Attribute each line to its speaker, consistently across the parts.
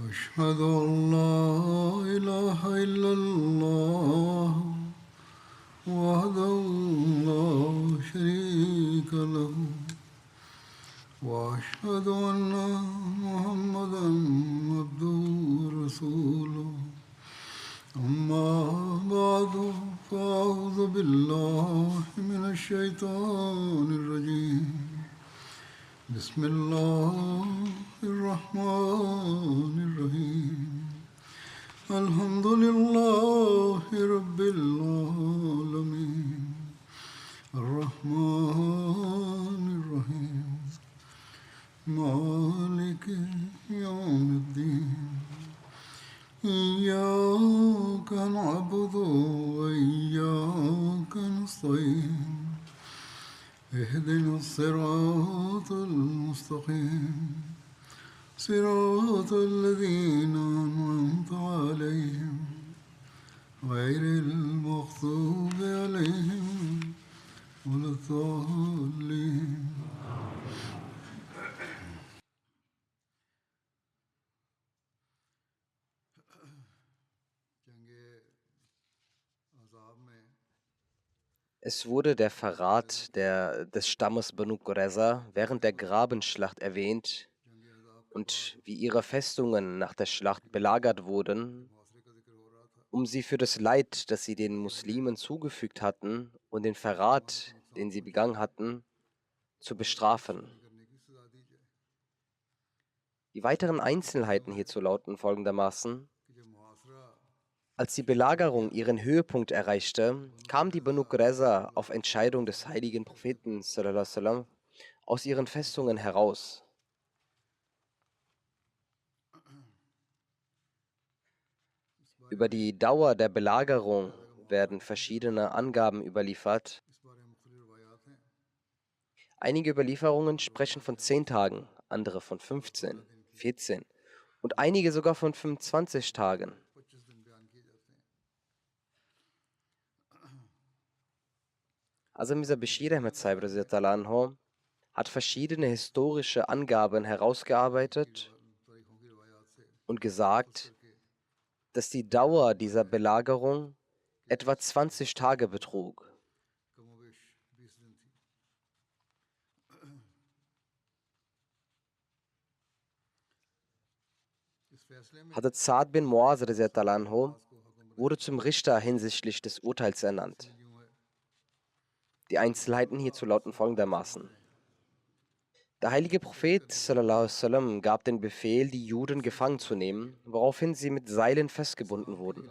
Speaker 1: أشهد أن لا إله إلا الله وحده لا شريك له وأشهد أن محمدا عبده ورسوله أما بعد فأعوذ بالله من الشيطان الرجيم بسم الله الرحمن الرحيم الحمد لله رب العالمين الرحمن الرحيم مالك يوم الدين إياك نعبد وإياك نستعين اهدنا الصراط المستقيم صراط الذين أنعمت عليهم غير المغضوب عليهم ولا الضالين.
Speaker 2: Es wurde der Verrat des Stammes Banu Qurayza während der Grabenschlacht erwähnt und wie ihre Festungen nach der Schlacht belagert wurden, um sie für das Leid, das sie den Muslimen zugefügt hatten und den Verrat, den sie begangen hatten, zu bestrafen. Die weiteren Einzelheiten hierzu lauten folgendermaßen: Als die Belagerung ihren Höhepunkt erreichte, kamen die Banu Qurayza auf Entscheidung des heiligen Propheten sallallahu alaihi wasallam aus ihren Festungen heraus. Über die Dauer der Belagerung werden verschiedene Angaben überliefert. Einige Überlieferungen sprechen von 10 Tagen, andere von 15, 14 und einige sogar von 25 Tagen. Hazrat Mirza Bashir Ahmad Sahib radhiyallahu anhu hat verschiedene historische Angaben herausgearbeitet und gesagt, dass die Dauer dieser Belagerung etwa 20 Tage betrug. Hazrat Sa'd bin Muaz radhiyallahu anhu wurde zum Richter hinsichtlich des Urteils ernannt. Die Einzelheiten hierzu lauten folgendermaßen: Der heilige Prophet sallallahu alaihi wasallam gab den Befehl, die Juden gefangen zu nehmen, woraufhin sie mit Seilen festgebunden wurden.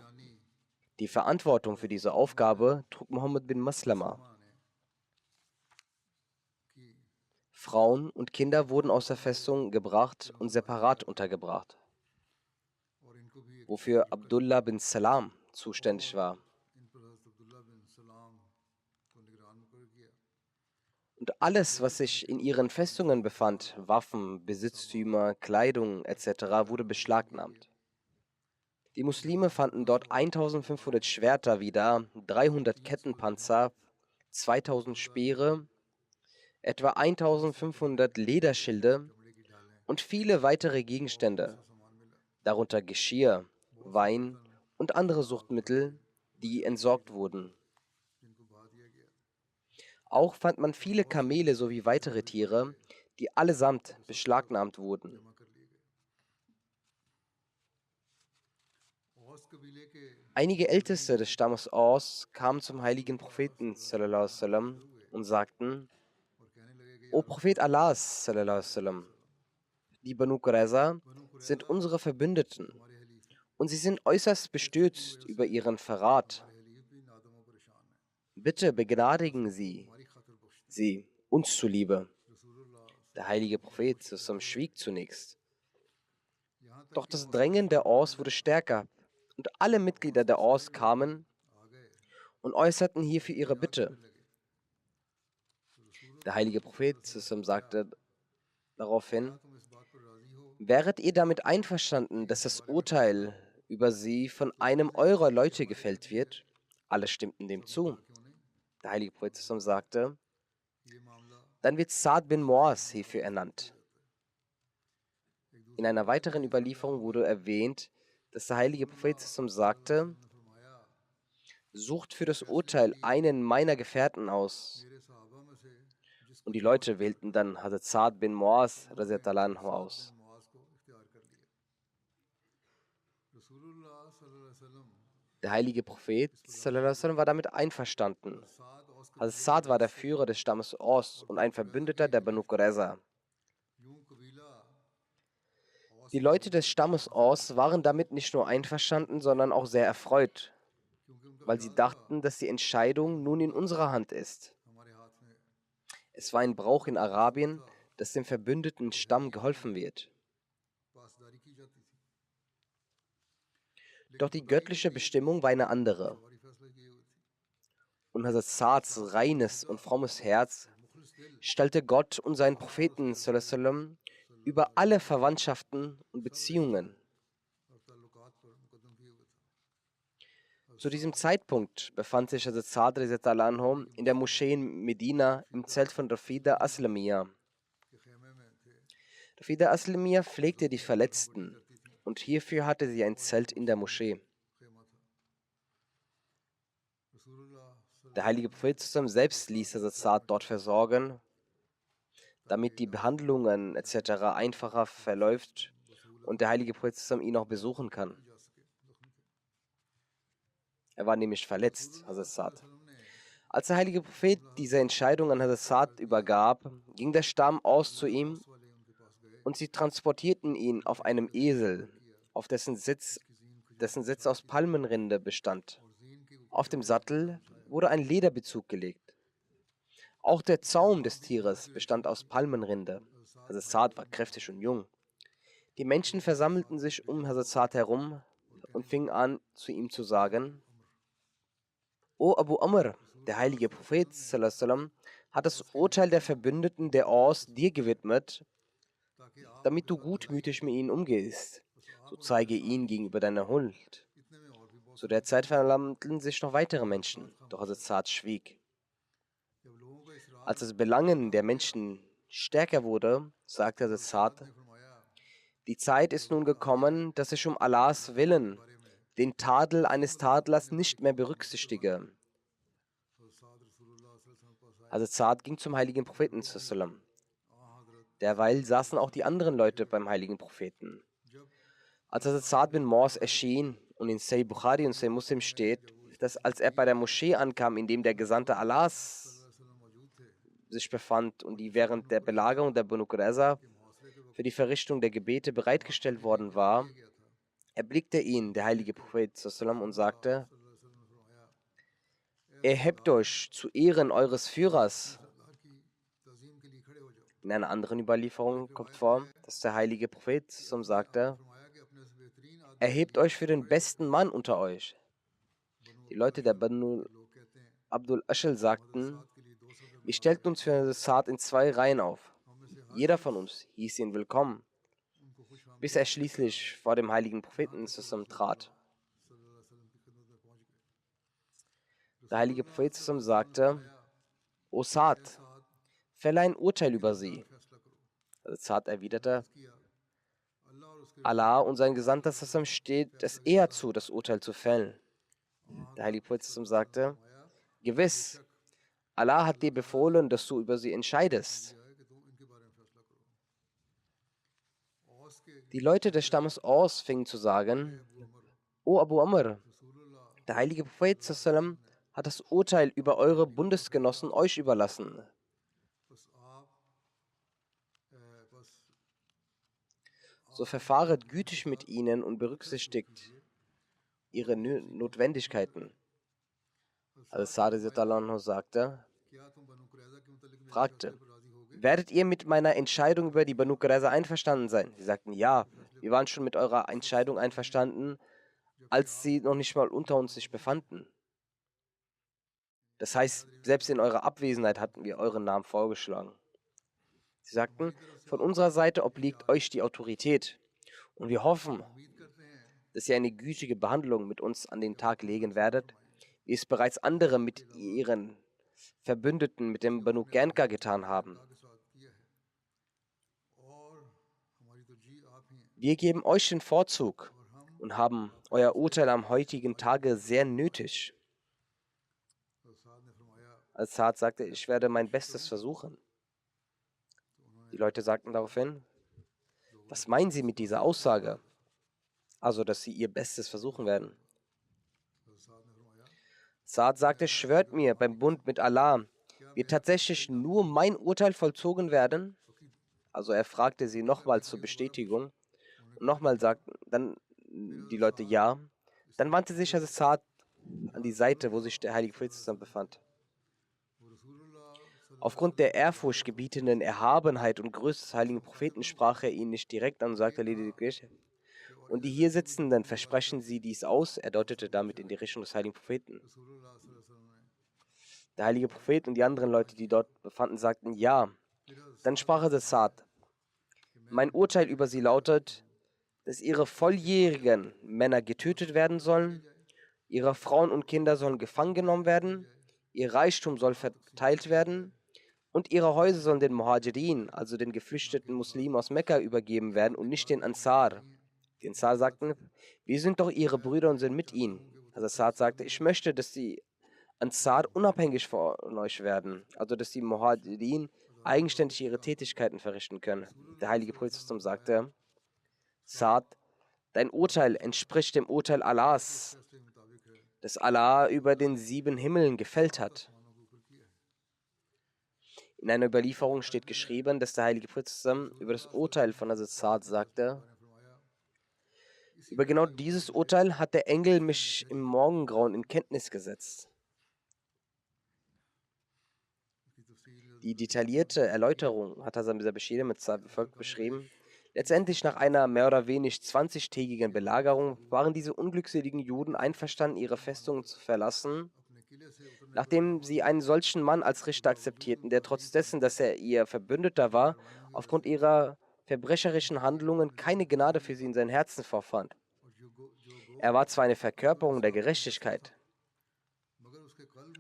Speaker 2: Die Verantwortung für diese Aufgabe trug Muhammad bin Maslama. Frauen und Kinder wurden aus der Festung gebracht und separat untergebracht, wofür Abdullah bin Salam zuständig war. Und alles, was sich in ihren Festungen befand, Waffen, Besitztümer, Kleidung etc., wurde beschlagnahmt. Die Muslime fanden dort 1500 Schwerter wieder, 300 Kettenpanzer, 2000 Speere, etwa 1500 Lederschilde und viele weitere Gegenstände, darunter Geschirr, Wein und andere Suchtmittel, die entsorgt wurden. Auch fand man viele Kamele sowie weitere Tiere, die allesamt beschlagnahmt wurden. Einige Älteste des Stammes Aus kamen zum heiligen Propheten sallallahu alaihi wasallam und sagten: O Prophet Allahs sallallahu alaihi wasallam, die Banu Qurayza sind unsere Verbündeten und sie sind äußerst bestürzt über ihren Verrat. Bitte begnadigen Sie sie uns zuliebe. Der heilige Prophet schwieg zunächst. Doch das Drängen der Aus wurde stärker und alle Mitglieder der Aus kamen und äußerten hierfür ihre Bitte. Der heilige Prophet sagte daraufhin: Wäret ihr damit einverstanden, dass das Urteil über sie von einem eurer Leute gefällt wird? Alle stimmten dem zu. Der heilige Prophet sagte: Dann wird Sa'd bin Muaz hierfür ernannt. In einer weiteren Überlieferung wurde erwähnt, dass der heilige Prophet sagte, sucht für das Urteil einen meiner Gefährten aus. Und die Leute wählten dann Hazrat Sa'd bin Muaz radhiyallahu anhu aus. Der heilige Prophet sallallahu alaihi wasallam war damit einverstanden. Hazrat Sa'd war der Führer des Stammes Aus und ein Verbündeter der Banu Qurayza. Die Leute des Stammes Aus waren damit nicht nur einverstanden, sondern auch sehr erfreut, weil sie dachten, dass die Entscheidung nun in unserer Hand ist. Es war ein Brauch in Arabien, dass dem verbündeten Stamm geholfen wird. Doch die göttliche Bestimmung war eine andere. Und Hazrat Sa'ds reines und frommes Herz stellte Gott und seinen Propheten sallallahu alaihi wasallam über alle Verwandtschaften und Beziehungen. Zu diesem Zeitpunkt befand sich Hazrat Sa'd radhiyallahu anhu in der Moschee in Medina im Zelt von Rafida Aslamiyya. Rafida Aslamiyya pflegte die Verletzten und hierfür hatte sie ein Zelt in der Moschee. Der heilige Prophet selbst ließ Hazrat Sa'd dort versorgen, damit die Behandlungen etc. einfacher verläuft und der heilige Prophet ihn auch besuchen kann. Er war nämlich verletzt, Hazrat Sa'd. Als der heilige Prophet diese Entscheidung an Hazrat Sa'd übergab, ging der Stamm aus zu ihm und sie transportierten ihn auf einem Esel, auf dessen Sitz aus Palmenrinde bestand. Auf dem Sattel wurde ein Lederbezug gelegt. Auch der Zaum des Tieres bestand aus Palmenrinde. Hazrat Sa'd war kräftig und jung. Die Menschen versammelten sich um Hazrat Sa'd herum und fingen an, zu ihm zu sagen: O Abu Amr, der heilige Prophet sallallahu alaihi wasallam, hat das Urteil der Verbündeten der Aus dir gewidmet, damit du gutmütig mit ihnen umgehst. So zeige ihn gegenüber deiner Huld. Zu der Zeit versammelten sich noch weitere Menschen, doch Hazrat Sa'd schwieg. Als das Belangen der Menschen stärker wurde, sagte Hazrat Sa'd: Die Zeit ist nun gekommen, dass ich um Allahs Willen den Tadel eines Tadlers nicht mehr berücksichtige. Hazrat Sa'd ging zum heiligen Propheten sallallahu alaihi wasallam. Derweil saßen auch die anderen Leute beim heiligen Propheten. Als Hazrat Sa'd bin Muaz erschien und in Sahih Bukhari und Sahih Muslim steht, dass als er bei der Moschee ankam, in dem der Gesandte Allahs sich befand und die während der Belagerung der Banu Qurayza für die Verrichtung der Gebete bereitgestellt worden war, erblickte ihn der heilige Prophet sallallahu alaihi wasallam und sagte: Erhebt euch zu Ehren eures Führers. In einer anderen Überlieferung kommt vor, dass der heilige Prophet sagte: Erhebt euch für den besten Mann unter euch. Die Leute der Banu Abdul Ashal sagten: Wir stellten uns für Sa'd in 2 Reihen auf. Jeder von uns hieß ihn willkommen, bis er schließlich vor dem heiligen Propheten trat. Der heilige Prophet sagte: O Sa'd, verleih ein Urteil über sie. Sa'd erwiderte: Allah und sein Gesandter steht es eher zu, das Urteil zu fällen. Der heilige Prophet sagte: Gewiss, Allah hat dir befohlen, dass du über sie entscheidest. Die Leute des Stammes Aus fingen zu sagen: O Abu Amr, der heilige Prophet hat das Urteil über eure Bundesgenossen euch überlassen. So verfahret gütig mit ihnen und berücksichtigt ihre Notwendigkeiten. Sa'd fragte: Werdet ihr mit meiner Entscheidung über die Banu Qurayza einverstanden sein? Sie sagten: Ja, wir waren schon mit eurer Entscheidung einverstanden, als sie noch nicht mal unter uns sich befanden. Das heißt, selbst in eurer Abwesenheit hatten wir euren Namen vorgeschlagen. Sie sagten: Von unserer Seite obliegt euch die Autorität und wir hoffen, dass ihr eine gütige Behandlung mit uns an den Tag legen werdet, wie es bereits andere mit ihren Verbündeten, mit dem Banu Qanqa getan haben. wir geben euch den Vorzug und haben euer Urteil am heutigen Tage sehr nötig. Als Saad sagte, ich werde mein Bestes versuchen. Die Leute sagten daraufhin, was meinen Sie mit dieser Aussage? Also, dass sie ihr Bestes versuchen werden. Saad sagte, schwört mir beim Bund mit Allah, wird tatsächlich nur mein Urteil vollzogen werden? Also er fragte sie nochmal zur Bestätigung und nochmal sagten dann die Leute ja. Dann wandte sich also Saad an die Seite, wo sich der heilige Prophet zusammen befand. Aufgrund der ehrfurchtgebietenden Erhabenheit und Größe des heiligen Propheten sprach er ihn nicht direkt an und sagte lediglich, und die hier Sitzenden, versprechen sie dies aus? Er deutete damit in die Richtung des heiligen Propheten. Der heilige Prophet und die anderen Leute, die dort befanden, sagten ja. Dann sprach er zu Saad, mein Urteil über sie lautet, dass ihre volljährigen Männer getötet werden sollen, ihre Frauen und Kinder sollen gefangen genommen werden, ihr Reichtum soll verteilt werden und ihre Häuser sollen den Muhajirin, also den geflüchteten Muslimen aus Mekka, übergeben werden und nicht den Ansar. Die Ansar sagten, wir sind doch ihre Brüder und sind mit ihnen. Also Saad sagte, ich möchte, dass die Ansar unabhängig von euch werden, also dass die Muhajirin eigenständig ihre Tätigkeiten verrichten können. Der heilige Prophet sagte, Saad, dein Urteil entspricht dem Urteil Allahs, das Allah über den 7 Himmeln gefällt hat. In einer Überlieferung steht geschrieben, dass der heilige Prophet über das Urteil von Hazrat Saad sagte, über genau dieses Urteil hat der Engel mich im Morgengrauen in Kenntnis gesetzt. Die detaillierte Erläuterung hat Hazrat Mirza Bashir mit Saad befolgt beschrieben. Letztendlich nach einer mehr oder weniger 20-tägigen Belagerung waren diese unglückseligen Juden einverstanden, ihre Festungen zu verlassen, nachdem sie einen solchen Mann als Richter akzeptierten, der trotz dessen, dass er ihr Verbündeter war, aufgrund ihrer verbrecherischen Handlungen keine Gnade für sie in seinem Herzen vorfand. Er war zwar eine Verkörperung der Gerechtigkeit,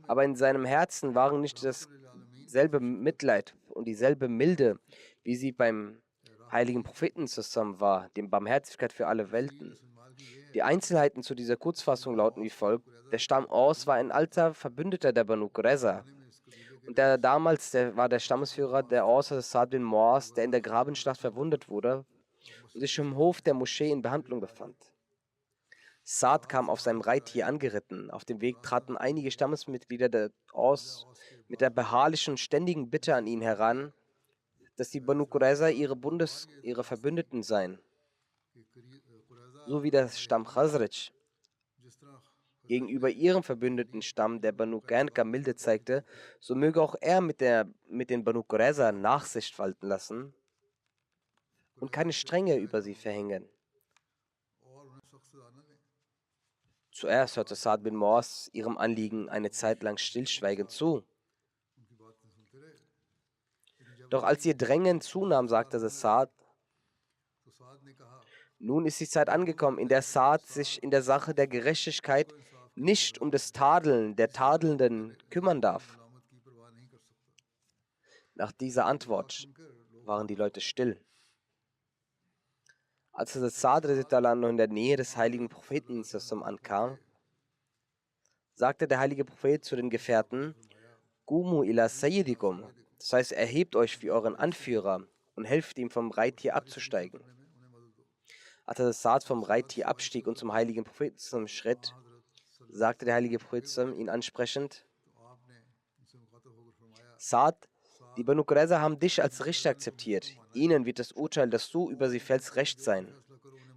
Speaker 2: aber in seinem Herzen waren nicht dasselbe Mitleid und dieselbe Milde, wie sie beim heiligen Propheten zusammen war, dem Barmherzigkeit für alle Welten. Die Einzelheiten zu dieser Kurzfassung lauten wie folgt. Der Stamm Aus war ein alter Verbündeter der Banu Qurayza. Und war der Stammesführer der Aus, Saad bin Muaz, der in der Grabenschlacht verwundet wurde und sich im Hof der Moschee in Behandlung befand. Saad kam auf seinem Reittier angeritten. Auf dem Weg traten einige Stammesmitglieder der Aus mit der beharrlichen, ständigen Bitte an ihn heran, dass die Banu Qurayza ihre Verbündeten seien, so wie der Stamm Khazraj gegenüber ihrem verbündeten Stamm der Banu Qanqa Milde zeigte, so möge auch er mit den Banu Qurayza Nachsicht walten lassen und keine Strenge über sie verhängen. Zuerst hörte Saad bin Muaz ihrem Anliegen eine Zeit lang stillschweigend zu. Doch als ihr Drängen zunahm, sagte Saad, nun ist die Zeit angekommen, in der Saad sich in der Sache der Gerechtigkeit nicht um das Tadeln der Tadelnden kümmern darf. Nach dieser Antwort waren die Leute still. Als Saad noch in der Nähe des heiligen Propheten ankam, sagte der heilige Prophet zu den Gefährten, Gumu ila Sayyidikum, das heißt, erhebt euch wie euren Anführer und helft ihm vom Reittier abzusteigen. Als Saad vom Reittier abstieg und zum heiligen Propheten schritt, sagte der heilige Prophet ihn ansprechend, Saad, die Banu Qurayza haben dich als Richter akzeptiert. Ihnen wird das Urteil, das du über sie fällst, recht sein.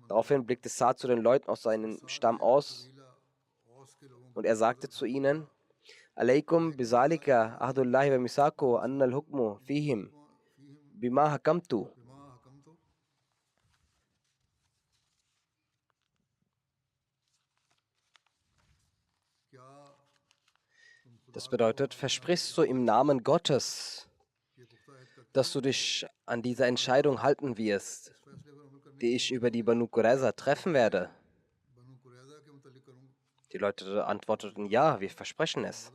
Speaker 2: Daraufhin blickte Saad zu den Leuten aus seinem Stamm aus und er sagte zu ihnen, Alaykum bizalika ahdullahi wa misako annal hukmu fihim bima hakamtu. Das bedeutet, versprichst du im Namen Gottes, dass du dich an diese Entscheidung halten wirst, die ich über die Banu Qurayza treffen werde? Die Leute antworteten, ja, wir versprechen es.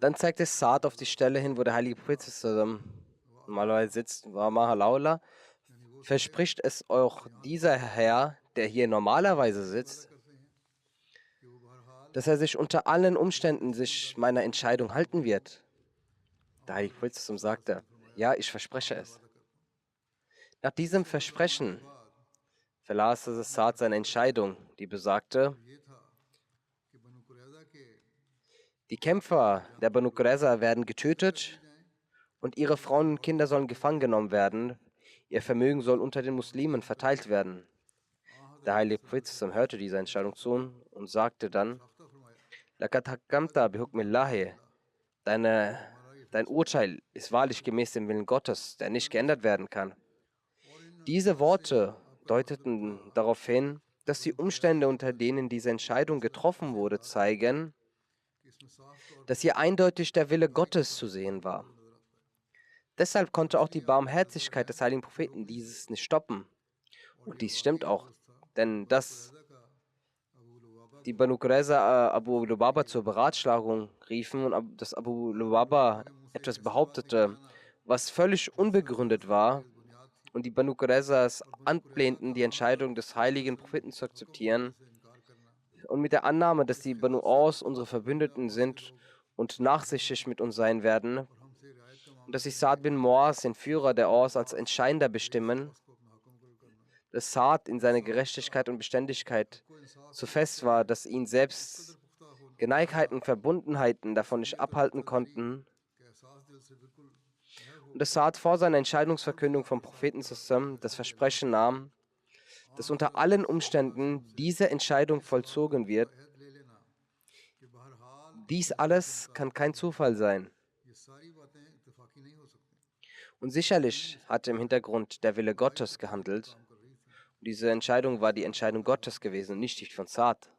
Speaker 2: Dann zeigte Saad auf die Stelle hin, wo der heilige Prophet normalerweise sitzt, war Mahalaula. Verspricht es auch dieser Herr, der hier normalerweise sitzt, dass er sich unter allen Umständen sich meiner Entscheidung halten wird? Der heilige Prophet sagte, ja, ich verspreche es. Nach diesem Versprechen verlas Saad seine Entscheidung, die besagte, die Kämpfer der Banu Qurayza werden getötet und ihre Frauen und Kinder sollen gefangen genommen werden. Ihr Vermögen soll unter den Muslimen verteilt werden. Der heilige Prophet hörte diese Entscheidung zu und sagte dann, Laqad hakamta bihukmillahi, dein Urteil ist wahrlich gemäß dem Willen Gottes, der nicht geändert werden kann. Diese Worte deuteten darauf hin, dass die Umstände, unter denen diese Entscheidung getroffen wurde, zeigen, dass hier eindeutig der Wille Gottes zu sehen war. Deshalb konnte auch die Barmherzigkeit des heiligen Propheten dieses nicht stoppen. Und dies stimmt auch, denn dass die Banu Qurayza Abu Lubaba zur Beratschlagung riefen und dass Abu Lubaba etwas behauptete, was völlig unbegründet war, und die Banu Qurayzas anlehnten, die Entscheidung des heiligen Propheten zu akzeptieren, und mit der Annahme, dass die Banu Aus unsere Verbündeten sind und nachsichtig mit uns sein werden, und dass sich Saad bin Muaz, den Führer der Aus, als entscheidender bestimmen, dass Saad in seiner Gerechtigkeit und Beständigkeit so fest war, dass ihn selbst Geneigtheiten und Verbundenheiten davon nicht abhalten konnten, und dass Saad vor seiner Entscheidungsverkündung vom Propheten zusammen das Versprechen nahm, dass unter allen Umständen diese Entscheidung vollzogen wird. Dies alles kann kein Zufall sein. Und sicherlich hatte im Hintergrund der Wille Gottes gehandelt. Und diese Entscheidung war die Entscheidung Gottes gewesen, nicht die von Saad.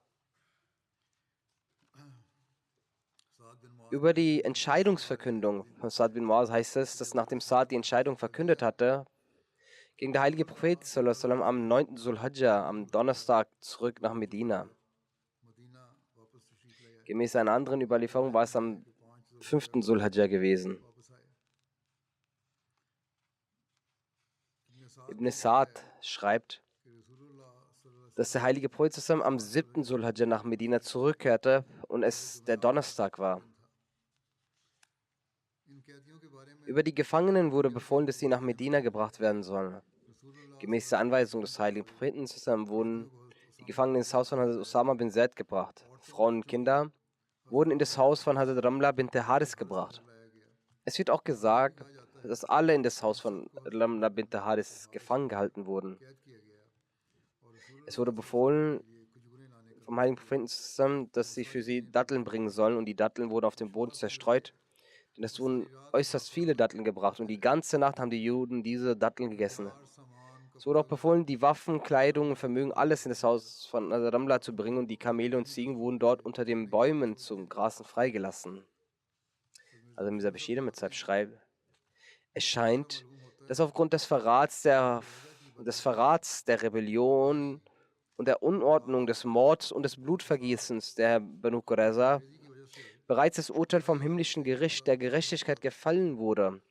Speaker 2: Über die Entscheidungsverkündung von Saad bin Muaz heißt es, dass nachdem Saad die Entscheidung verkündet hatte, ging der heilige Prophet sallallahu alaihi wasallam am 9. Sulhajja, am Donnerstag, zurück nach Medina. Gemäß einer anderen Überlieferung war es am 5. Sulhajja gewesen. Ibn Sa'd schreibt, dass der heilige Prophet am 7. Sulhajja nach Medina zurückkehrte und es der Donnerstag war. Über die Gefangenen wurde befohlen, dass sie nach Medina gebracht werden sollen. Gemäß der Anweisung des heiligen Propheten wurden die Gefangenen ins Haus von Hazrat Usama bin Zaid gebracht. Frauen und Kinder wurden in das Haus von Hazrat Ramla bint Haris gebracht. Es wird auch gesagt, dass alle in das Haus von Ramla bint Haris gefangen gehalten wurden. Es wurde befohlen vom heiligen Propheten, dass sie für sie Datteln bringen sollen, und die Datteln wurden auf dem Boden zerstreut. Denn es wurden äußerst viele Datteln gebracht, und die ganze Nacht haben die Juden diese Datteln gegessen. Es wurde auch befohlen, die Waffen, Kleidung und Vermögen, alles in das Haus von Ramla zu bringen, und die Kamele und Ziegen wurden dort unter den Bäumen zum Grasen freigelassen. Also Mirza Bashir mit Zeit schreibt, es scheint, dass aufgrund des Verrats, der Rebellion und der Unordnung, des Mords und des Blutvergießens der Banu Qurayza bereits das Urteil vom himmlischen Gericht der Gerechtigkeit gefallen wurde,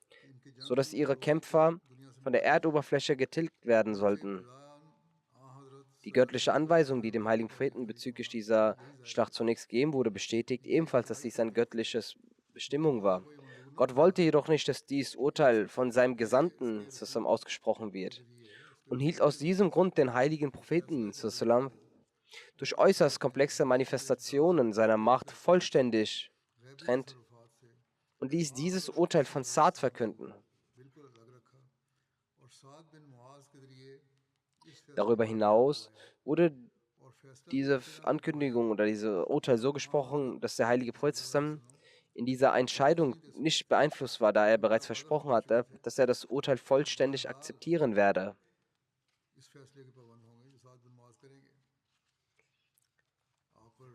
Speaker 2: sodass ihre Kämpfer von der Erdoberfläche getilgt werden sollten. Die göttliche Anweisung, die dem heiligen Propheten bezüglich dieser Schlacht zunächst gegeben wurde, bestätigt ebenfalls, dass dies eine göttliche Bestimmung war. Gott wollte jedoch nicht, dass dies Urteil von seinem Gesandten zusammen ausgesprochen wird, und hielt aus diesem Grund den heiligen Propheten zusammen durch äußerst komplexe Manifestationen seiner Macht vollständig trennt und ließ dieses Urteil von Saad verkünden. Darüber hinaus wurde diese Ankündigung oder diese Urteil so gesprochen, dass der heilige Prophet in dieser Entscheidung nicht beeinflusst war, da er bereits versprochen hatte, dass er das Urteil vollständig akzeptieren werde.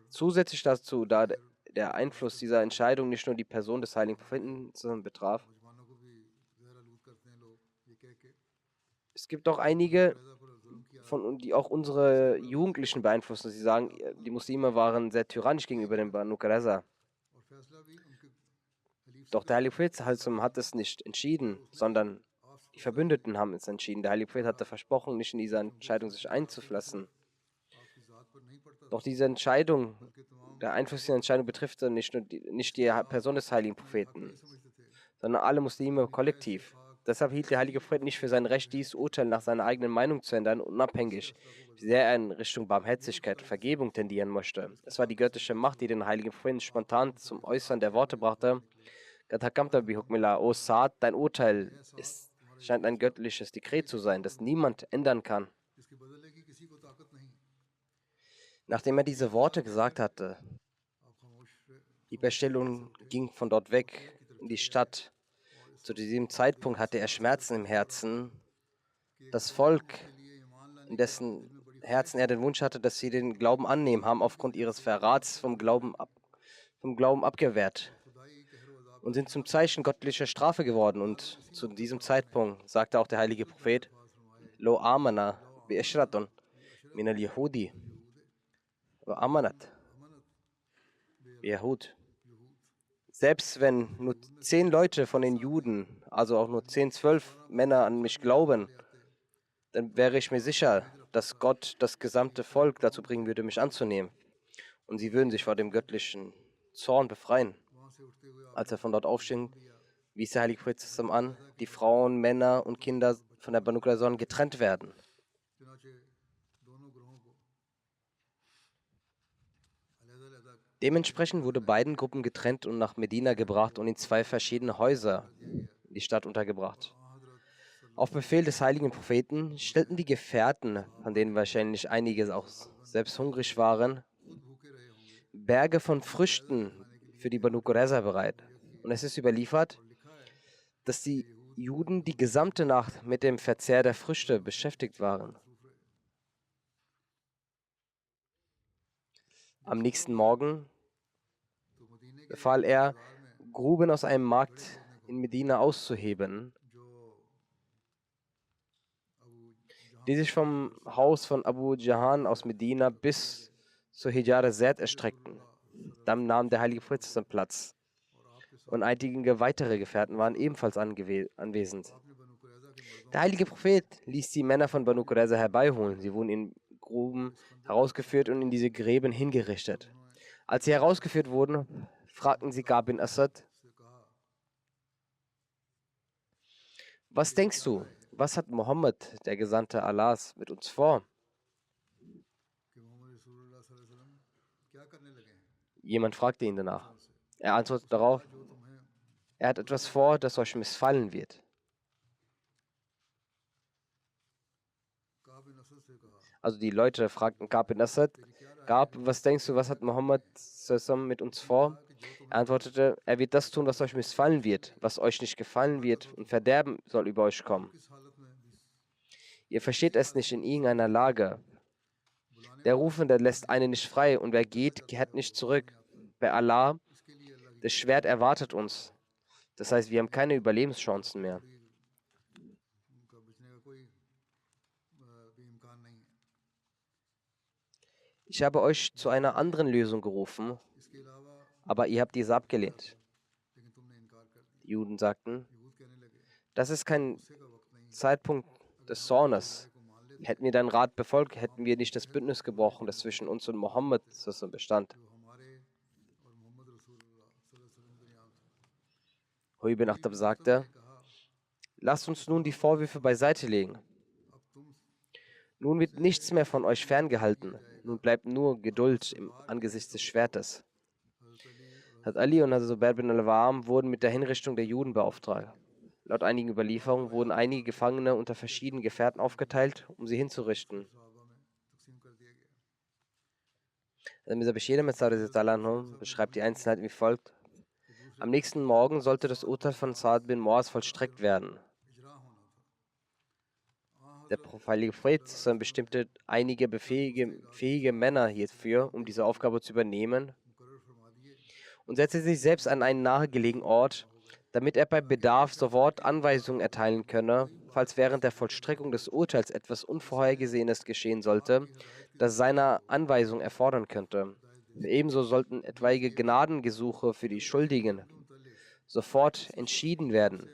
Speaker 2: Zusätzlich dazu, da der Einfluss dieser Entscheidung nicht nur die Person des heiligen Propheten betraf, Es gibt auch einige, die auch unsere Jugendlichen beeinflussen. Sie sagen, die Muslime waren sehr tyrannisch gegenüber den Banu Qurayza. Doch der Heilige Prophet hat es nicht entschieden, sondern die Verbündeten haben es entschieden. Der Heilige Prophet hatte versprochen, nicht in diese Entscheidung sich einzulassen. Doch diese Entscheidung, der Einfluss dieser Entscheidung betrifft dann nicht die Person des Heiligen Propheten, sondern alle Muslime kollektiv. Deshalb hielt der Heilige Prophet nicht für sein Recht, dieses Urteil nach seiner eigenen Meinung zu ändern, unabhängig, wie sehr er in Richtung Barmherzigkeit und Vergebung tendieren möchte. Es war die göttliche Macht, die den Heiligen Propheten spontan zum Äußern der Worte brachte: "Qad hakamta bi hukmillah", O Saad, dein Urteil scheint ein göttliches Dekret zu sein, das niemand ändern kann. Nachdem er diese Worte gesagt hatte, die Bestellung ging von dort weg in die Stadt. Zu diesem Zeitpunkt hatte er Schmerzen im Herzen. Das Volk, in dessen Herzen er den Wunsch hatte, dass sie den Glauben annehmen, haben aufgrund ihres Verrats vom Glauben abgewehrt und sind zum Zeichen göttlicher Strafe geworden. Und zu diesem Zeitpunkt sagte auch der heilige Prophet: Lo amana bi ishratun min al Yahudi wa amanat bi Yahud. Selbst wenn nur 10 Leute von den Juden, also auch nur 10, 12 Männer an mich glauben, dann wäre ich mir sicher, dass Gott das gesamte Volk dazu bringen würde, mich anzunehmen. Und sie würden sich vor dem göttlichen Zorn befreien. Als er von dort aufstehen, wies der Heilige Prophet an, die Frauen, Männer und Kinder von der Banu Qurayza getrennt werden. Dementsprechend wurde beiden Gruppen getrennt und nach Medina gebracht und in 2 verschiedene Häuser in die Stadt untergebracht. Auf Befehl des heiligen Propheten stellten die Gefährten, von denen wahrscheinlich einige auch selbst hungrig waren, Berge von Früchten für die Banu Qurayza bereit. Und es ist überliefert, dass die Juden die gesamte Nacht mit dem Verzehr der Früchte beschäftigt waren. Am nächsten Morgen befahl er, Gruben aus einem Markt in Medina auszuheben, die sich vom Haus von Abu Jahan aus Medina bis zur Hijara Zed erstreckten. Dann nahm der heilige Prophet Platz und einige weitere Gefährten waren ebenfalls anwesend. Der heilige Prophet ließ die Männer von Banu Qurayza herbeiholen. Sie wurden in Gruben herausgeführt und in diese Gräben hingerichtet. Als sie herausgeführt wurden, fragten sie Ka'b bin Asad: Was denkst du? Was hat Mohammed, der Gesandte Allahs, mit uns vor? Jemand fragte ihn danach. Er antwortete darauf: Er hat etwas vor, das euch missfallen wird. Also die Leute fragten Ka'b bin Asad: Ka'b, was denkst du, was hat Mohammed mit uns vor? Er antwortete: Er wird das tun, was euch missfallen wird, was euch nicht gefallen wird, und Verderben soll über euch kommen. Ihr versteht es nicht in irgendeiner Lage. Der Rufende lässt einen nicht frei und wer geht, kehrt nicht zurück. Bei Allah, das Schwert erwartet uns. Das heißt, wir haben keine Überlebenschancen mehr. Ich habe euch zu einer anderen Lösung gerufen, aber ihr habt diese abgelehnt. Die Juden sagten: Das ist kein Zeitpunkt des Zornes. Hätten wir deinen Rat befolgt, hätten wir nicht das Bündnis gebrochen, das zwischen uns und Mohammed bestand. Huy bin Akhtab sagte: Lasst uns nun die Vorwürfe beiseite legen. Nun wird nichts mehr von euch ferngehalten. Nun bleibt nur Geduld im Angesicht des Schwertes. Hazrat Ali und Hazrat Zubair bin al-Awwam wurden mit der Hinrichtung der Juden beauftragt. Laut einigen Überlieferungen wurden einige Gefangene unter verschiedenen Gefährten aufgeteilt, um sie hinzurichten. Mirza Bashir Ahmad beschreibt die Einzelheiten wie folgt: Am nächsten Morgen sollte das Urteil von Saad bin Muaz vollstreckt werden. Der heilige Prophet bestimmte einige fähige Männer hierfür, um diese Aufgabe zu übernehmen, und setzte sich selbst an einen nahegelegenen Ort, damit er bei Bedarf sofort Anweisungen erteilen könne, falls während der Vollstreckung des Urteils etwas Unvorhergesehenes geschehen sollte, das seine Anweisung erfordern könnte. Ebenso sollten etwaige Gnadengesuche für die Schuldigen sofort entschieden werden.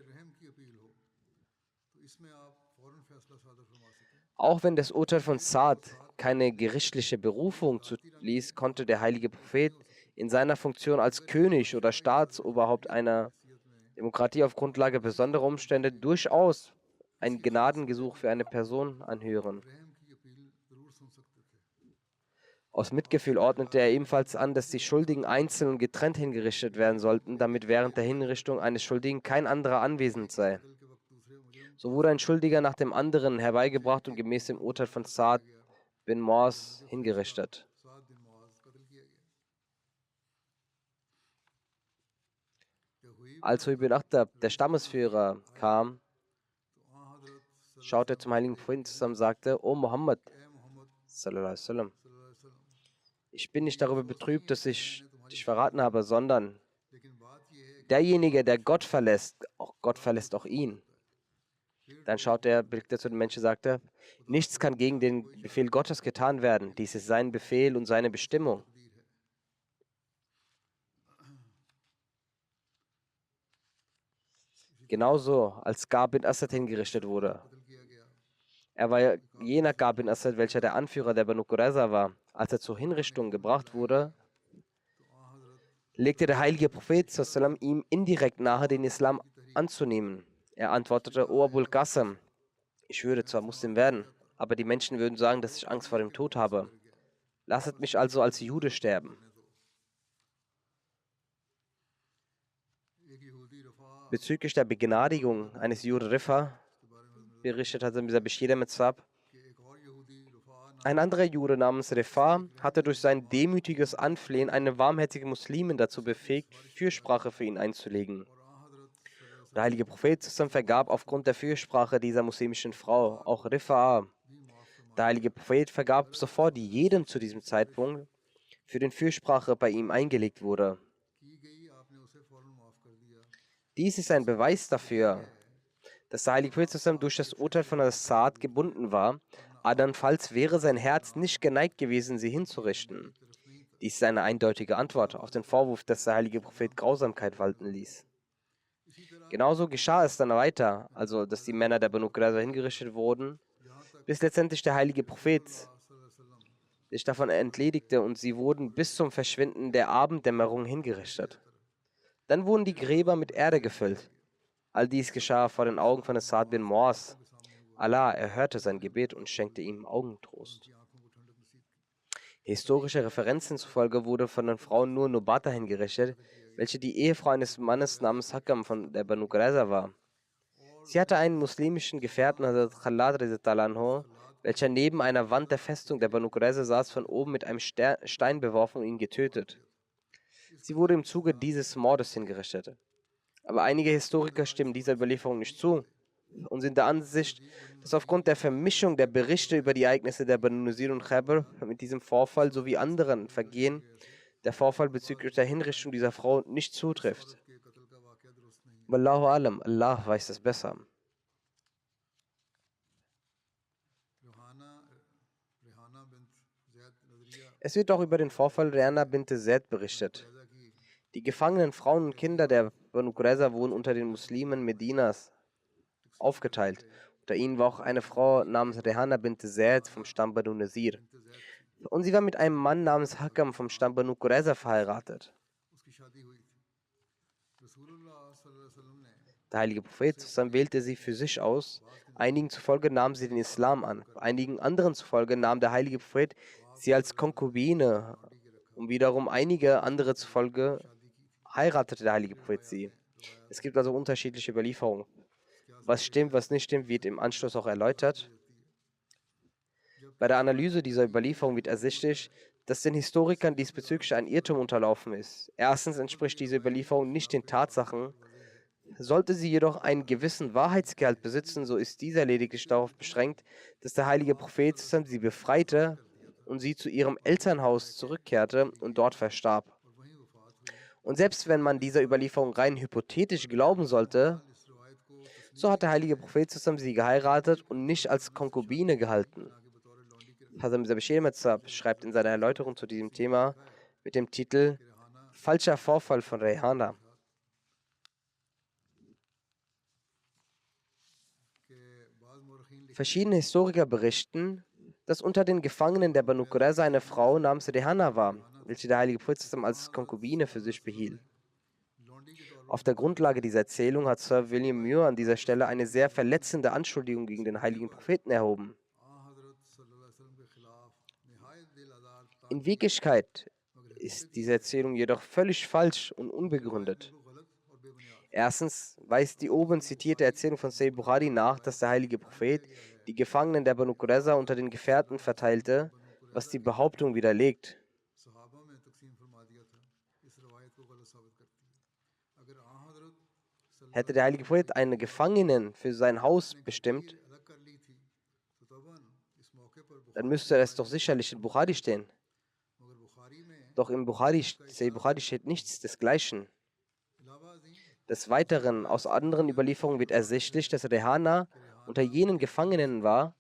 Speaker 2: Auch wenn das Urteil von Saad keine gerichtliche Berufung zuließ, konnte der heilige Prophet in seiner Funktion als König oder Staatsoberhaupt einer Demokratie auf Grundlage besonderer Umstände durchaus ein Gnadengesuch für eine Person anhören. Aus Mitgefühl ordnete er ebenfalls an, dass die Schuldigen einzeln und getrennt hingerichtet werden sollten, damit während der Hinrichtung eines Schuldigen kein anderer anwesend sei. So wurde ein Schuldiger nach dem anderen herbeigebracht und gemäß dem Urteil von Saad bin Muaz hingerichtet. Als Huayy bin Akhtab, der Stammesführer, kam, schaute er zum heiligen Propheten zusammen und sagte: O Muhammad, sallallahu alaihi wasallam, ich bin nicht darüber betrübt, dass ich dich verraten habe, sondern derjenige, der Gott verlässt, auch Gott verlässt auch ihn. Dann schaute er, blickte zu den Menschen und sagte: Nichts kann gegen den Befehl Gottes getan werden. Dies ist sein Befehl und seine Bestimmung. Genauso als Gab bin Asad hingerichtet wurde. Er war jener Gab bin Asad, welcher der Anführer der Banu Qurayza war. Als er zur Hinrichtung gebracht wurde, legte der heilige Prophet sallam, ihm indirekt nahe, den Islam anzunehmen. Er antwortete: O Abul Qasim, ich würde zwar Muslim werden, aber die Menschen würden sagen, dass ich Angst vor dem Tod habe. Lasset mich also als Jude sterben. Bezüglich der Begnadigung eines Jude Rifa berichtet hat dieser Bashir mit Sab: Ein anderer Jude namens Rifa hatte durch sein demütiges Anflehen eine warmherzige Muslimin dazu befähigt, Fürsprache für ihn einzulegen. Der heilige Prophet zusammen vergab aufgrund der Fürsprache dieser muslimischen Frau auch Rifa. Der heilige Prophet vergab sofort jedem zu diesem Zeitpunkt, für den Fürsprache bei ihm eingelegt wurde. Dies ist ein Beweis dafür, dass der heilige Prophet zusammen durch das Urteil von Saad gebunden war, andernfalls wäre sein Herz nicht geneigt gewesen, sie hinzurichten. Dies ist eine eindeutige Antwort auf den Vorwurf, dass der heilige Prophet Grausamkeit walten ließ. Genauso geschah es dann weiter, also dass die Männer der Banu Qurayza hingerichtet wurden, bis letztendlich der heilige Prophet sich davon entledigte und sie wurden bis zum Verschwinden der Abenddämmerung hingerichtet. Dann wurden die Gräber mit Erde gefüllt. All dies geschah vor den Augen von Saad bin Muaz. Allah erhörte sein Gebet und schenkte ihm Augentrost. Historische Referenzen zufolge wurde von den Frauen nur Nubata hingerichtet, welche die Ehefrau eines Mannes namens Hakam von der Banu Qurayza war. Sie hatte einen muslimischen Gefährten, Hazrat Khalad radhiyallahu anhu, welcher neben einer Wand der Festung der Banu Qurayza saß, von oben mit einem Stein beworfen und ihn getötet. Sie wurde im Zuge dieses Mordes hingerichtet. Aber einige Historiker stimmen dieser Überlieferung nicht zu und sind der Ansicht, dass aufgrund der Vermischung der Berichte über die Ereignisse der Banu Nazir und Khaybar mit diesem Vorfall sowie anderen Vergehen der Vorfall bezüglich der Hinrichtung dieser Frau nicht zutrifft. Wallahu alam, Allah weiß es besser. Es wird auch über den Vorfall Rihanna bint Zaid berichtet. Die gefangenen Frauen und Kinder der Banu Qurayza wurden unter den Muslimen Medinas aufgeteilt. Unter ihnen war auch eine Frau namens Rihanna bint Zaid vom Stamm Banu Nazir. Und sie war mit einem Mann namens Hakam vom Stamm Banu Qurayza verheiratet. Der heilige Prophet zusammen wählte sie für sich aus. Einigen zufolge nahm sie den Islam an. Einigen anderen zufolge nahm der heilige Prophet sie als Konkubine. Und wiederum einige andere zufolge heiratete der heilige Prophet sie. Es gibt also unterschiedliche Überlieferungen. Was stimmt, was nicht stimmt, wird im Anschluss auch erläutert. Bei der Analyse dieser Überlieferung wird ersichtlich, dass den Historikern diesbezüglich ein Irrtum unterlaufen ist. Erstens entspricht diese Überlieferung nicht den Tatsachen. Sollte sie jedoch einen gewissen Wahrheitsgehalt besitzen, so ist dieser lediglich darauf beschränkt, dass der heilige Prophet sie befreite und sie zu ihrem Elternhaus zurückkehrte und dort verstarb. Und selbst wenn man dieser Überlieferung rein hypothetisch glauben sollte, So hat der heilige Prophet zusammen sie geheiratet und nicht als Konkubine gehalten. Hazrat Mirza Bashir Ahmad Sahib schreibt in seiner Erläuterung zu diesem Thema mit dem Titel Falscher Vorfall von Rehana. Verschiedene Historiker berichten, dass unter den Gefangenen der Banu Qurayza eine Frau namens Rehana war, welche der heilige Prophet zusammen als Konkubine für sich behielt. Auf der Grundlage dieser Erzählung hat Sir William Muir an dieser Stelle eine sehr verletzende Anschuldigung gegen den heiligen Propheten erhoben. In Wirklichkeit ist diese Erzählung jedoch völlig falsch und unbegründet. Erstens weist die oben zitierte Erzählung von Sayyid Bukhari nach, dass der heilige Prophet die Gefangenen der Banu Qurayza unter den Gefährten verteilte, was die Behauptung widerlegt. Hätte der heilige Prophet einen Gefangenen für sein Haus bestimmt, dann müsste es doch sicherlich in Bukhari stehen. Doch im Sayyid Bukhari steht nichts desgleichen. Des Weiteren, aus anderen Überlieferungen wird ersichtlich, dass Rehana unter jenen Gefangenen war,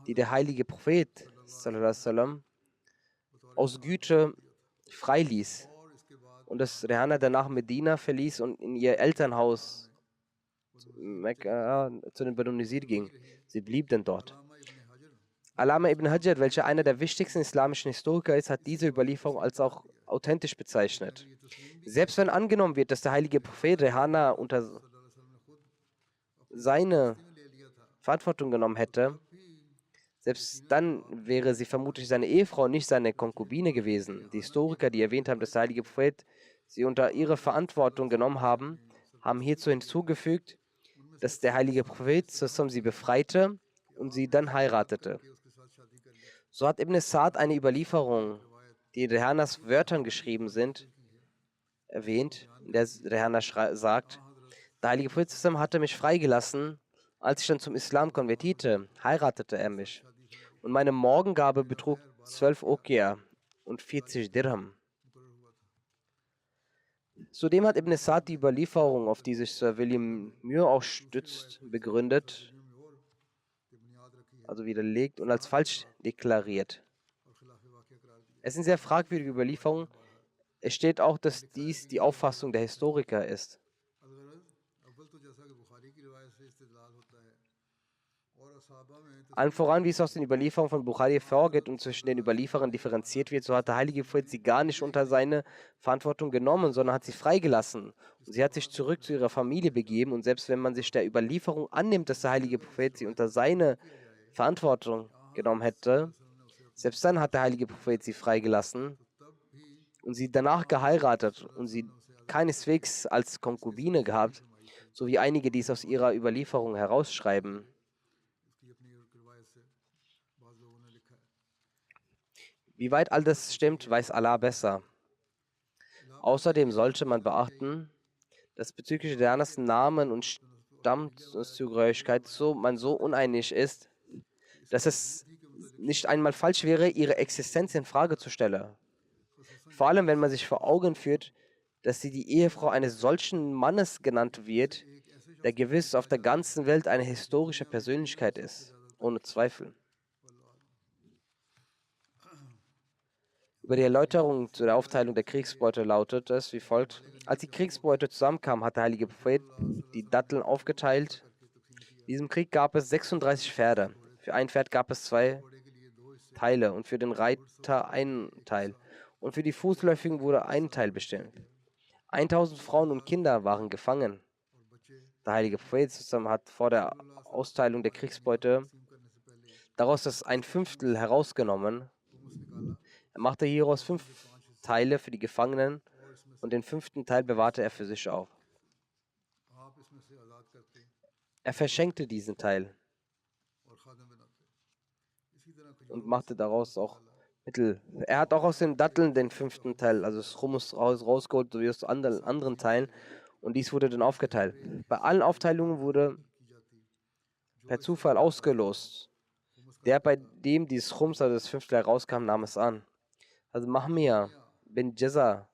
Speaker 2: die der heilige Prophet sallallahu alaihi wasallam, aus Güte freiließ und dass Rehana danach Medina verließ und in ihr Elternhaus Mekka, zu den Banu Nizir ging. Sie blieb denn dort. Allama ibn Hajar, welcher einer der wichtigsten islamischen Historiker ist, hat diese Überlieferung als auch authentisch bezeichnet. Selbst wenn angenommen wird, dass der heilige Prophet Rehana unter seine Verantwortung genommen hätte, selbst dann wäre sie vermutlich seine Ehefrau, nicht seine Konkubine gewesen. Die Historiker, die erwähnt haben, dass der heilige Prophet sie unter ihre Verantwortung genommen haben, haben hierzu hinzugefügt, dass der heilige Prophet sie befreite und sie dann heiratete. So hat Ibn Sa'd eine Überlieferung, die in Rehanas Wörtern geschrieben sind, erwähnt, in der Rehana sagt, der heilige Prophet hatte mich freigelassen, als ich dann zum Islam konvertierte, heiratete er mich. Und meine Morgengabe betrug 12 Okia und 40 Dirham. Zudem hat Ibn Sa'd die Überlieferung, auf die sich Sir William Muir auch stützt, begründet, also widerlegt und als falsch deklariert. Es sind sehr fragwürdige Überlieferungen. Es steht auch, dass dies die Auffassung der Historiker ist. Allen voran, wie es aus den Überlieferungen von Bukhari hervorgeht und zwischen den Überlieferern differenziert wird, so hat der heilige Prophet sie gar nicht unter seine Verantwortung genommen, sondern hat sie freigelassen. Und sie hat sich zurück zu ihrer Familie begeben und selbst wenn man sich der Überlieferung annimmt, dass der heilige Prophet sie unter seine Verantwortung genommen hätte, selbst dann hat der heilige Prophet sie freigelassen und sie danach geheiratet und sie keineswegs als Konkubine gehabt, so wie einige dies aus ihrer Überlieferung herausschreiben. Wie weit all das stimmt, weiß Allah besser. Außerdem sollte man beachten, dass bezüglich Rehanas Namen und Stammzugehörigkeit man so uneinig ist, dass es nicht einmal falsch wäre, ihre Existenz in Frage zu stellen. Vor allem, wenn man sich vor Augen führt, dass sie die Ehefrau eines solchen Mannes genannt wird, der gewiss auf der ganzen Welt eine historische Persönlichkeit ist, ohne Zweifel. Über die Erläuterung zu der Aufteilung der Kriegsbeute lautet es wie folgt. Als die Kriegsbeute zusammenkam, hat der heilige Prophet die Datteln aufgeteilt. In diesem Krieg gab es 36 Pferde. Für ein Pferd gab es 2 Teile und für den Reiter einen Teil. Und für die Fußläufigen wurde ein Teil bestimmt. 1000 Frauen und Kinder waren gefangen. Der heilige Prophet hat vor der Austeilung der Kriegsbeute daraus das 1/5 herausgenommen. Er machte hieraus 5 Teile für die Gefangenen und den 5. Teil bewahrte er für sich auf. Er verschenkte diesen Teil und machte daraus auch Mittel. Er hat auch aus den Datteln den 5. Teil, also das Hummus rausgeholt, sowie aus anderen Teilen, und dies wurde dann aufgeteilt. Bei allen Aufteilungen wurde per Zufall ausgelost. Der, bei dem dieses Khums, also das 5. herauskam, nahm es an. Also Mahmia bin Jaza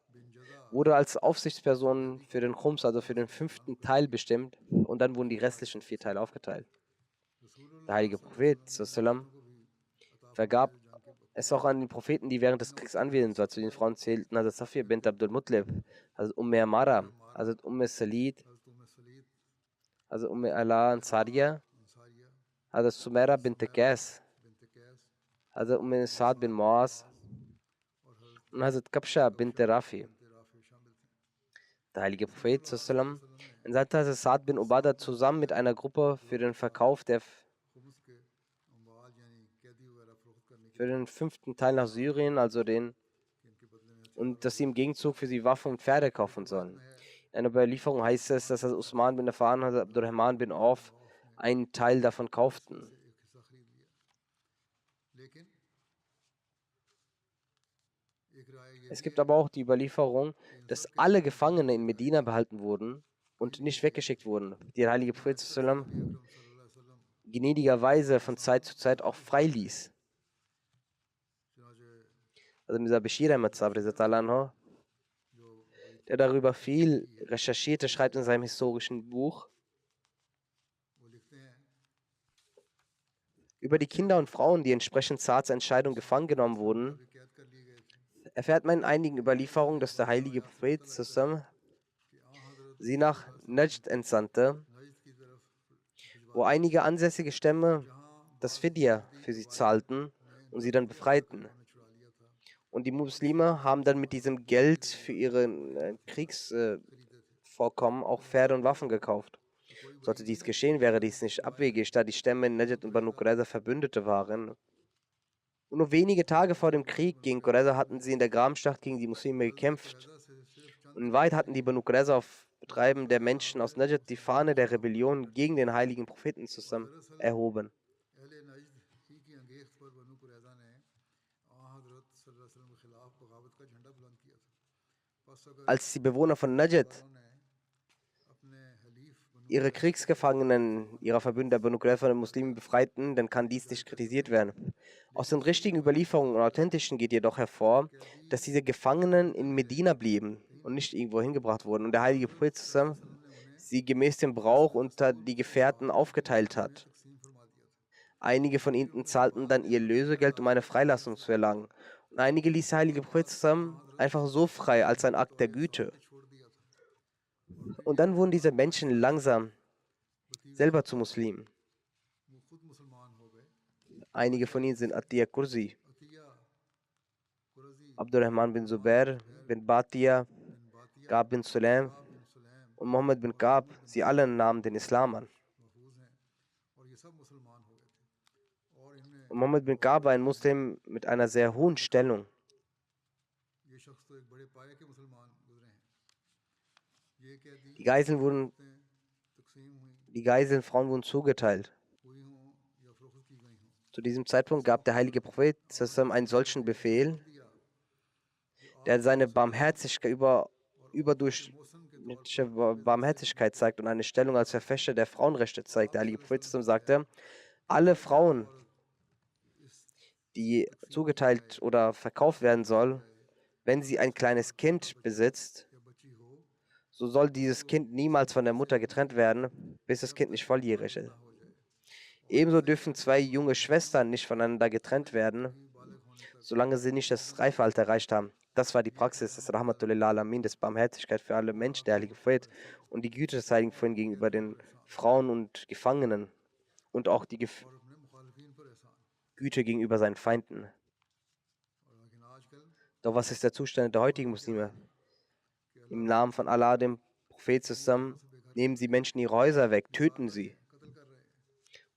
Speaker 2: wurde als Aufsichtsperson für den Khums, also für den 5. Teil bestimmt, und dann wurden die restlichen 4 Teile aufgeteilt. Der heilige Prophet sallam, vergab es auch an den Propheten, die während des Kriegs anwesend waren. Zu den Frauen zählten Hazrat Safia bint Abdul Muttalib, Hazrat Amara, Hazrat Salid, Hazrat Ala Ansariya, Hazrat Sumaira bint Qais, Hazrat Saad bin Muaz und Hazrat Kabsha bint Rafi. Der heilige Prophet sallam, entsandte Hazrat Saad bin Ubadah zusammen mit einer Gruppe für den Verkauf für den 5. Teil nach Syrien, und dass sie im Gegenzug für sie Waffen und Pferde kaufen sollen. In einer Überlieferung heißt es, dass Usman bin Affan und Abdurrahman bin Auf einen Teil davon kauften. Es gibt aber auch die Überlieferung, dass alle Gefangene in Medina behalten wurden und nicht weggeschickt wurden, die der heilige Prophet sallam gnädigerweise von Zeit zu Zeit auch freiließ. Also Mirza Bashir Ahmad Sabri, der darüber viel recherchierte, schreibt in seinem historischen Buch über die Kinder und Frauen, die entsprechend Saads Entscheidung gefangen genommen wurden, erfährt man in einigen Überlieferungen, dass der heilige Prophet zusammen sie nach Najd entsandte, wo einige ansässige Stämme das Fidya für sie zahlten und sie dann befreiten. Und die Muslime haben dann mit diesem Geld für ihre Kriegsvorkommen auch Pferde und Waffen gekauft. Sollte dies geschehen, wäre dies nicht abwegig, da die Stämme in Najd und Banu Qurayza Verbündete waren. Und nur wenige Tage vor dem Krieg gegen Qurayza hatten sie in der Grabenschlacht gegen die Muslime gekämpft. Und in Wahrheit hatten die Banu Qurayza auf Betreiben der Menschen aus Najd die Fahne der Rebellion gegen den heiligen Propheten zusammen erhoben. Als die Bewohner von Najd ihre Kriegsgefangenen ihrer Verbündeten Banu Qurayza von den Muslimen befreiten, dann kann dies nicht kritisiert werden. Aus den richtigen Überlieferungen und authentischen geht jedoch hervor, dass diese Gefangenen in Medina blieben und nicht irgendwo hingebracht wurden und der heilige Prophet sie gemäß dem Brauch unter die Gefährten aufgeteilt hat. Einige von ihnen zahlten dann ihr Lösegeld, um eine Freilassung zu erlangen. Und einige ließ der heilige Prophet einfach so frei als ein Akt der Güte. Und dann wurden diese Menschen langsam selber zu Muslimen. Einige von ihnen sind Atiyah Kursi, Abdurrahman bin Zubair, bin Batia, Gab bin Sulaim und Mohammed bin Ka'b. Sie alle nahmen den Islam an. Und Mohammed bin Ka'b war ein Muslim mit einer sehr hohen Stellung. Die Geiselnfrauen wurden zugeteilt. Zu diesem Zeitpunkt gab der heilige Prophet einen solchen Befehl, der seine überdurchschnittliche Barmherzigkeit zeigt und eine Stellung als Verfechter der Frauenrechte zeigt. Der heilige Prophet sagte, alle Frauen, die zugeteilt oder verkauft werden soll, wenn sie ein kleines Kind besitzt, so soll dieses Kind niemals von der Mutter getrennt werden, bis das Kind nicht volljährig ist. Ebenso dürfen 2 junge Schwestern nicht voneinander getrennt werden, solange sie nicht das Reifealter erreicht haben. Das war die Praxis des Rahmatullah Alamin, des Barmherzigkeit für alle Menschen, der heilige Prophet, und die Güte des heiligen Propheten gegenüber den Frauen und Gefangenen und auch die Güte gegenüber seinen Feinden. Doch was ist der Zustand der heutigen Muslime? Im Namen von Allah, dem Prophet zusammen, nehmen sie Menschen ihre Häuser weg, töten sie.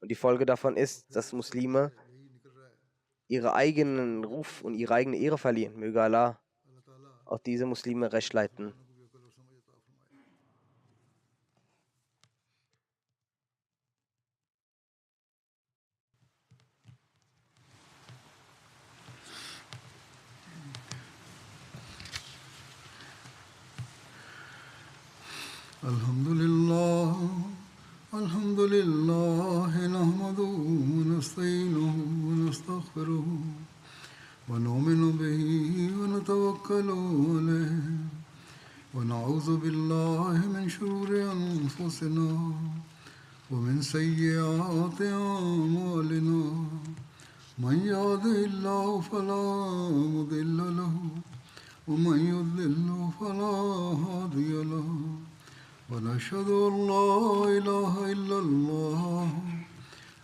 Speaker 2: Und die Folge davon ist, dass Muslime ihren eigenen Ruf und ihre eigene Ehre verlieren. Möge Allah auch diese Muslime recht leiten.
Speaker 1: الحمد لله نحمده ونستعينه ونستغفره ونؤمن به ونتوكل عليه ونعوذ بالله من شرور أنفسنا ومن سيئات أعمالنا من يهده الله فلا مضل له ومن يضلل فلا هادي له ونشهد أن لا إله إلا الله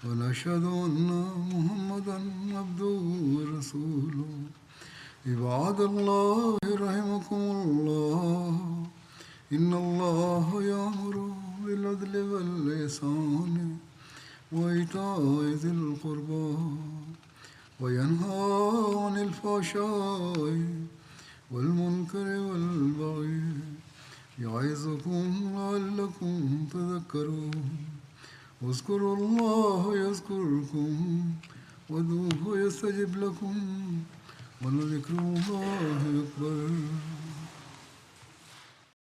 Speaker 1: ونشهد أن محمدا عبده ورسوله عباد الله رحمكم الله إن الله يأمر بالعدل والإحسان وإيتاء ذي القربى وينهى عن الفحشاء والمنكر والبغي يعظكم لعلكم تذكرون واذكروا الله يذكركم وادعوه يستجب لكم ولذكر الله أكبر